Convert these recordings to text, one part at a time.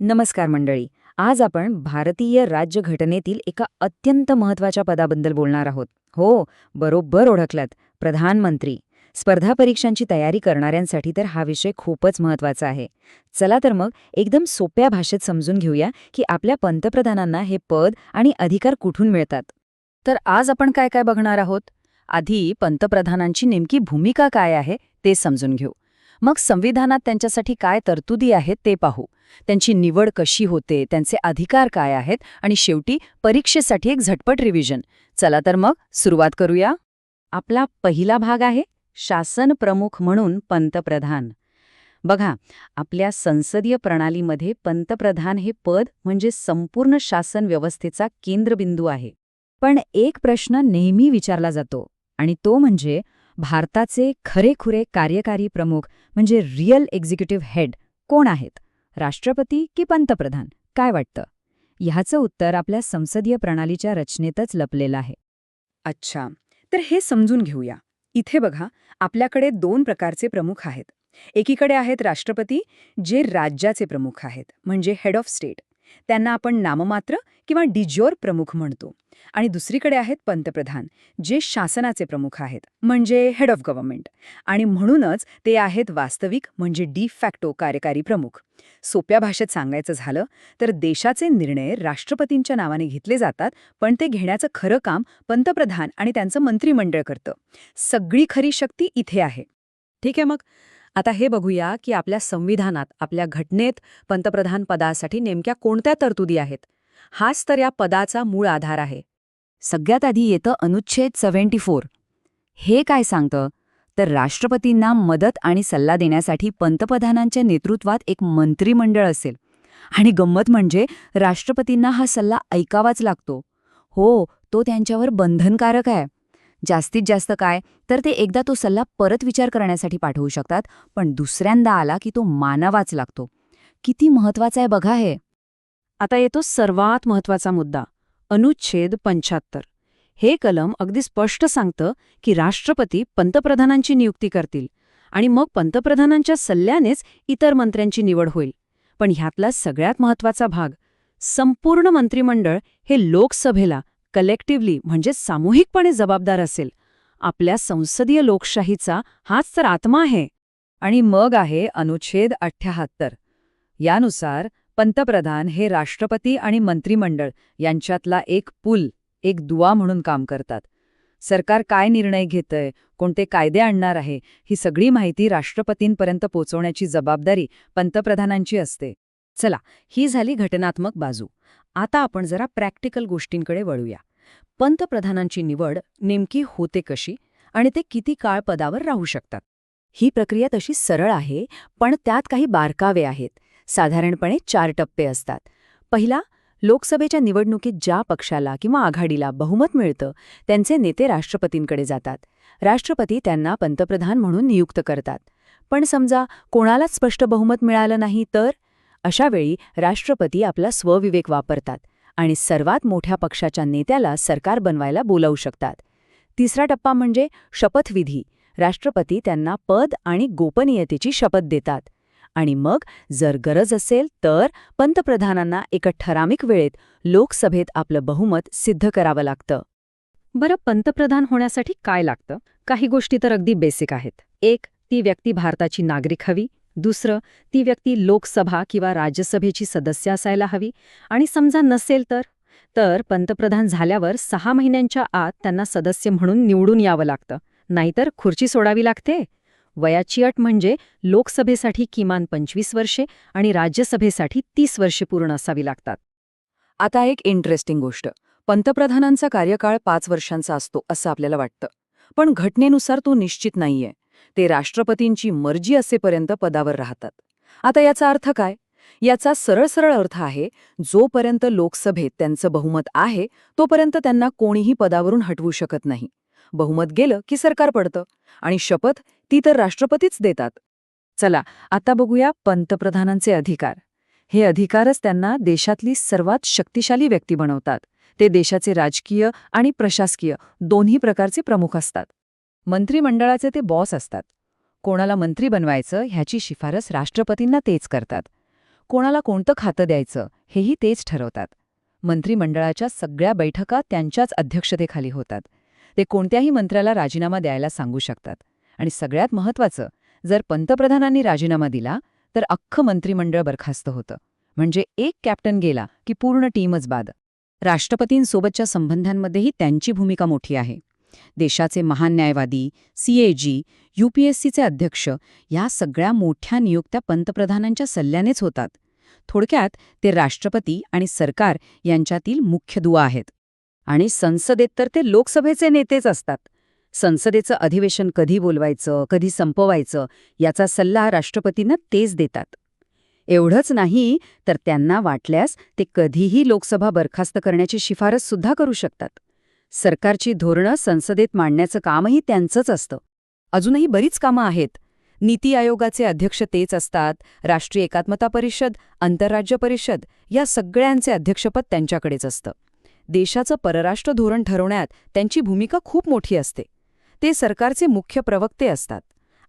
नमस्कार मंडळी. आज आपण भारतीय राज्यघटनेतील एका अत्यंत महत्त्वाच्या पदाबद्दल बोलणार आहोत. हो, बरोबर ओळखलात, प्रधानमंत्री. स्पर्धा परीक्षांची तयारी करणाऱ्यांसाठी तर हा विषय खूपच महत्त्वाचा आहे. चला तर मग एकदम सोप्या भाषेत समजून घेऊया की आपल्या पंतप्रधानांना हे पद आणि अधिकार कुठून मिळतात. तर आज आपण काय काय बघणार आहोत? आधी पंतप्रधानांची नेमकी भूमिका काय आहे ते समजून घेऊ. मग संविधानात त्यांच्यासाठी काय तरतुदी आहेत ते पाहू. त्यांची निवड कशी होते, त्यांचे अधिकार काय आहेत आणि शेवटी परीक्षेसाठी एक झटपट रिव्हिजन. चला तर मग सुरुवात करूया. आपला पहिला भाग आहे शासन प्रमुख म्हणून पंतप्रधान. बघा, आपल्या संसदीय प्रणालीमध्ये पंतप्रधान हे पद म्हणजे संपूर्ण शासन व्यवस्थेचा केंद्रबिंदू आहे. पण एक प्रश्न नेहमी विचारला जातो आणि तो म्हणजे भारताचे खरेखुरे कार्यकारी प्रमुख म्हणजे रिअल एक्झिक्युटिव्ह हेड कोण आहेत? राष्ट्रपती की पंतप्रधान? काय वाटतं? ह्याचं उत्तर आपल्या संसदीय प्रणालीच्या रचनेतच लपलेलं आहे. अच्छा, तर हे समजून घेऊया. इथे बघा, आपल्याकडे दोन प्रकारचे प्रमुख आहेत. एकीकडे आहेत राष्ट्रपती, जे राज्याचे प्रमुख आहेत, म्हणजे हेड ऑफ स्टेट. त्यांना आपण नाममात्र किंवा डिज्युअर प्रमुख म्हणतो. आणि दुसरीकडे आहेत पंतप्रधान, जे शासनाचे प्रमुख आहेत, म्हणजे हेड ऑफ गव्हर्नमेंट. आणि म्हणूनच ते आहेत वास्तविक म्हणजे डी फॅक्टो कार्यकारी प्रमुख. सोप्या भाषेत सांगायचं झालं तर देशाचे निर्णय राष्ट्रपतींच्या नावाने घेतले जातात, पण ते घेण्याचं खरं काम पंतप्रधान आणि त्यांचं मंत्रिमंडळ करतं. सगळी खरी शक्ती इथे आहे. ठीक आहे, मग आता हे बघूया की आपल्या संविधानात, आपल्या घटनेत पंतप्रधान पदासाठी नेमक्या कोणत्या तरतुदी आहेत. हाच तर या पदाचा मूळ आधार आहे. सगळ्यात आधी येतं अनुच्छेद 74. हे काय सांगतं? तर राष्ट्रपतींना मदत आणि सल्ला देण्यासाठी पंतप्रधानांच्या नेतृत्वात एक मंत्रिमंडळ असेल. आणि गंमत म्हणजे राष्ट्रपतींना हा सल्ला ऐकावाच लागतो. हो, तो त्यांच्यावर बंधनकारक आहे. जास्तीत जास्त काय तर ते एकदा तो सल्ला परत विचार करण्यासाठी पाठवू शकतात, पण दुसऱ्यांदा आला की तो मानावाच लागतो. किती महत्वाचं आहे बघा हे. आता येतो सर्वात महत्वाचा मुद्दा, अनुच्छेद 75. हे कलम अगदी स्पष्ट सांगतं की राष्ट्रपती पंतप्रधानांची नियुक्ती करतील आणि मग पंतप्रधानांच्या सल्ल्यानेच इतर मंत्र्यांची निवड होईल. पण ह्यातला सगळ्यात महत्वाचा भाग, संपूर्ण मंत्रिमंडळ हे लोकसभेला कलेक्टिव्हली म्हणजे सामूहिकपणे जबाबदार असेल. आपल्या संसदीय लोकशाहीचा हाच तर आत्मा आहे. आणि मग आहे अनुच्छेद 78. यानुसार पंतप्रधान हे राष्ट्रपती आणि मंत्रिमंडळ यांच्यातला एक पूल, एक दुवा म्हणून काम करतात. सरकार काय निर्णय घेतंय, कोणते कायदे आणणार आहे, ही सगळी माहिती राष्ट्रपतींपर्यंत पोहोचवण्याची जबाबदारी पंतप्रधानांची असते. चला, ही झाली घटनात्मक बाजू. आता आपण जरा प्रॅक्टिकल गोष्टींकडे वळूया. पंतप्रधानांची निवड नेमकी होते कशी आणि ते किती काळ पदावर राहू शकतात? ही प्रक्रिया तशी सरळ आहे, पण त्यात काही बारकावे आहेत. साधारणपणे 4 टप्पे असतात. पहिला, लोकसभेच्या निवडणुकीत ज्या पक्षाला किंवा आघाडीला बहुमत मिळतं त्यांचे नेते राष्ट्रपतींकडे जातात. राष्ट्रपती त्यांना पंतप्रधान म्हणून नियुक्त करतात. पण समजा कोणालाच स्पष्ट बहुमत मिळालं नाही तर? अशावेळी राष्ट्रपती आपला स्वविवेक वापरतात आणि सर्वात मोठ्या पक्षाच्या नेत्याला सरकार बनवायला बोलावू शकतात. तिसरा टप्पा म्हणजे शपथविधी. राष्ट्रपती त्यांना पद आणि गोपनीयतेची शपथ देतात. आणि मग जर गरज असेल तर पंतप्रधानांना एका ठराविक वेळेत लोकसभेत आपलं बहुमत सिद्ध करावं लागतं. बरं, पंतप्रधान होण्यासाठी काय लागतं? काही गोष्टी तर अगदी बेसिक आहेत. एक, ती व्यक्ती भारताची नागरिक हवी. दुसरं, ती व्यक्ती लोकसभा किंवा राज्यसभेची सदस्य असायला हवी. आणि समजा नसेल तर पंतप्रधान झाल्यावर 6 महिन्यांच्या आत त्यांना सदस्य म्हणून निवडून यावं लागतं. नाहीतर खुर्ची सोडावी लागते. वयाची अट म्हणजे लोकसभेसाठी किमान 25 वर्षे आणि राज्यसभेसाठी 30 वर्षे पूर्ण असावी लागतात. आता एक इंटरेस्टिंग गोष्ट, पंतप्रधानांचा कार्यकाळ 5 वर्षांचा असतो असं आपल्याला वाटतं. पण घटनेनुसार तो निश्चित नाहीये. ते राष्ट्रपतींची मर्जी असेपर्यंत पदावर राहतात. आता याचा अर्थ काय? याचा सरळ अर्थ आहे, जोपर्यंत लोकसभेत त्यांचं बहुमत आहे तोपर्यंत त्यांना कोणीही पदावरून हटवू शकत नाही. बहुमत गेलं की सरकार पडतं आणि शपथ ती तर राष्ट्रपतीच देतात. चला, आता बघूया पंतप्रधानांचे अधिकार. हे अधिकारच त्यांना देशातली सर्वात शक्तिशाली व्यक्ती बनवतात. ते देशाचे राजकीय आणि प्रशासकीय दोन्ही प्रकारचे प्रमुख असतात. मंत्रिमंडळाचे ते बॉस असतात. कोणाला मंत्री बनवायचं ह्याची शिफारस राष्ट्रपतींना तेच करतात. कोणाला कोणतं खातं द्यायचं हेही तेच ठरवतात. मंत्रिमंडळाच्या सगळ्या बैठका त्यांच्याच अध्यक्षतेखाली होतात. ते कोणत्याही मंत्र्याला राजीनामा द्यायला सांगू शकतात. आणि सगळ्यात महत्त्वाचं, जर पंतप्रधानांनी राजीनामा दिला तर अख्खं मंत्रिमंडळ बरखास्त होतं. म्हणजे एक कॅप्टन गेला की पूर्ण टीमच बाद. राष्ट्रपतींसोबतच्या संबंधांमध्येही त्यांची भूमिका मोठी आहे. देशाचे महान न्यायवादी, CAG, UPSCचे अध्यक्ष या सगळ्या मोठ्या नियुक्त्या पंतप्रधानांच्या सल्ल्यानेच होतात. थोडक्यात ते राष्ट्रपती आणि सरकार यांच्यातील मुख्य दुवा आहेत. आणि संसदेत तर ते लोकसभेचे नेतेच असतात. संसदेचं अधिवेशन कधी बोलवायचं, कधी संपवायचं याचा सल्ला राष्ट्रपतींना तेच देतात. एवढंच नाही तर त्यांना वाटल्यास ते कधीही लोकसभा बरखास्त करण्याची शिफारस सुद्धा करू शकतात. सरकारची धोरणं संसदेत मांडण्याचं कामही त्यांचंच असतं. अजूनही बरीच कामं आहेत. नीती आयोगाचे अध्यक्ष तेच असतात. राष्ट्रीय एकात्मता परिषद, आंतरराज्य परिषद या सगळ्यांचे अध्यक्षपद त्यांच्याकडेच असतं. देशाचं परराष्ट्र धोरण ठरवण्यात त्यांची भूमिका खूप मोठी असते. ते सरकारचे मुख्य प्रवक्ते असतात.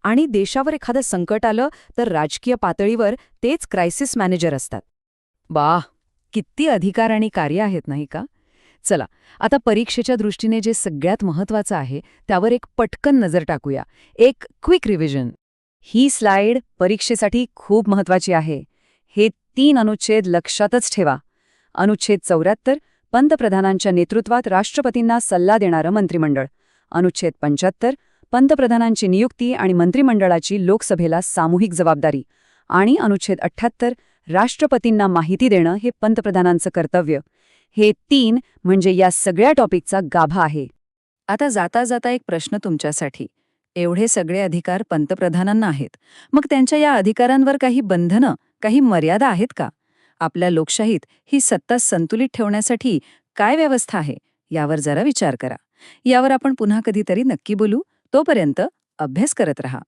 आणि देशावर एखादं संकट आलं तर राजकीय पातळीवर तेच क्रायसिस मॅनेजर असतात. वाह, किती अधिकार आणि कार्य आहेत नाही का? चला, आता परीक्षेच्या दृष्टीने जे सगळ्यात महत्त्वाचं आहे त्यावर एक पटकन नजर टाकूया. एक क्विक रिव्हिजन. ही स्लाइड परीक्षेसाठी खूप महत्त्वाची आहे. हे 3 अनुच्छेद लक्षातच ठेवा. अनुच्छेद 74, पंतप्रधानांच्या नेतृत्वात राष्ट्रपतींना सल्ला देणारं मंत्रिमंडळ. अनुच्छेद 75, पंतप्रधानांची नियुक्ती आणि मंत्रिमंडळाची लोकसभेला सामूहिक जबाबदारी. आणि अनुच्छेद 78, राष्ट्रपतींना माहिती देणं हे पंतप्रधानांचं कर्तव्य. हे 3 म्हणजे या सगळ्या टॉपिकचा गाभा आहे. आता जाता जाता एक प्रश्न तुमच्यासाठी. एवढे सगळे अधिकार पंतप्रधानांना आहेत. मग त्यांच्या या अधिकारांवर काही बंधनं, काही मर्यादा आहेत का? आपल्या लोकशाहीत ही सत्ता संतुलित ठेवण्यासाठी काय व्यवस्था आहे यावर जरा विचार करा. यावर आपण पुन्हा कधीतरी नक्की बोलू. तोपर्यंत अभ्यास करत रहा.